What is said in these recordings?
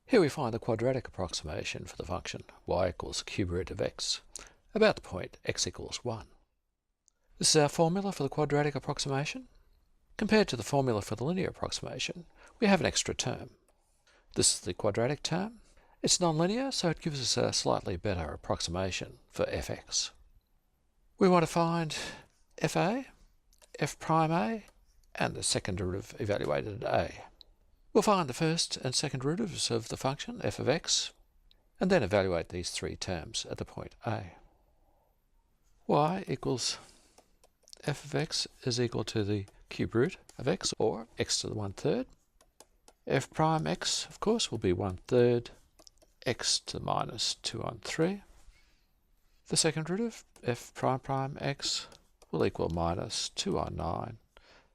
Here we find the quadratic approximation for the function y equals the cube root of x about the point x equals 1. This is our formula for the quadratic approximation. Compared to the formula for the linear approximation, we have an extra term. This is the quadratic term. It's nonlinear, so it gives us a slightly better approximation for fx. We want to find fa, f prime a, and the second derivative evaluated at a. We'll find the first and second derivatives of the function f of x, and then evaluate these three terms at the point a. Y equals f of x is equal to the cube root of x, or x to the 1/3. F prime x, of course, will be 1/3 x to the minus 2/3. The second derivative, f prime prime x, will equal minus 2/9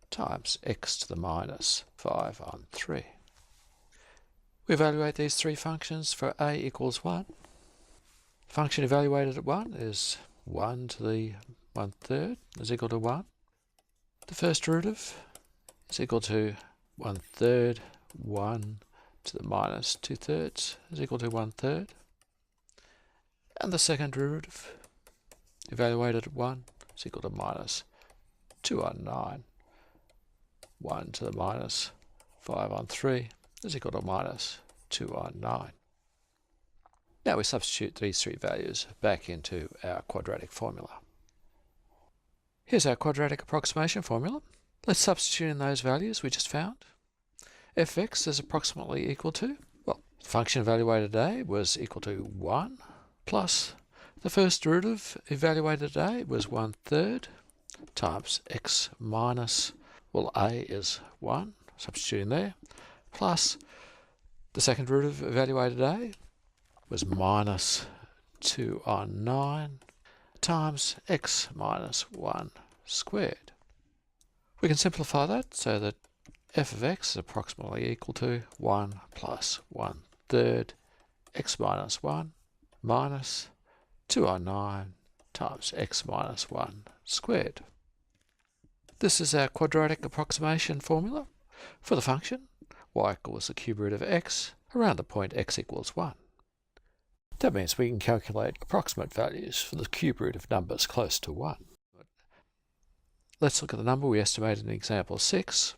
times x to the minus 5/3. We evaluate these three functions for a equals 1. Function evaluated at 1 is 1 to the 1/3 is equal to 1. The first derivative is equal to 1/3, 1 to the minus 2/3 is equal to 1/3. And the second derivative, evaluated at 1, is equal to minus 2/9. 1 to the minus 5/3 is equal to minus 2/9. Now we substitute these three values back into our quadratic formula. Here's our quadratic approximation formula. Let's substitute in those values we just found. Fx is approximately equal to, well, the function evaluated at a was equal to 1, plus the first derivative evaluated at a was 1/3 times x minus, well, a is 1, substituting there, plus the second derivative evaluated at a was minus 2/9 times x minus 1 squared. We can simplify that so that f of x is approximately equal to 1 plus 1/3 x minus 1 minus 2/9 times x minus 1 squared. This is our quadratic approximation formula for the function y equals the cube root of x around the point x equals 1. That means we can calculate approximate values for the cube root of numbers close to 1. Let's look at the number we estimated in example 6,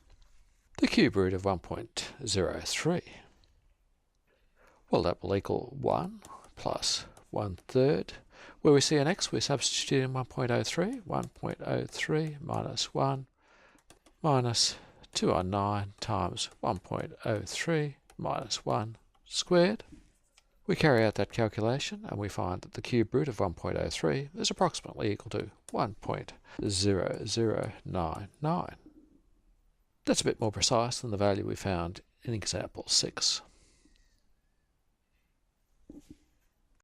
the cube root of 1.03. Well, that will equal 1 plus 1/3. Where we see an x, we substitute in 1.03. 1.03 minus 1 minus 2/9 times 1.03 minus 1 squared. We carry out that calculation and we find that the cube root of 1.03 is approximately equal to 1.0099. That's a bit more precise than the value we found in example 6.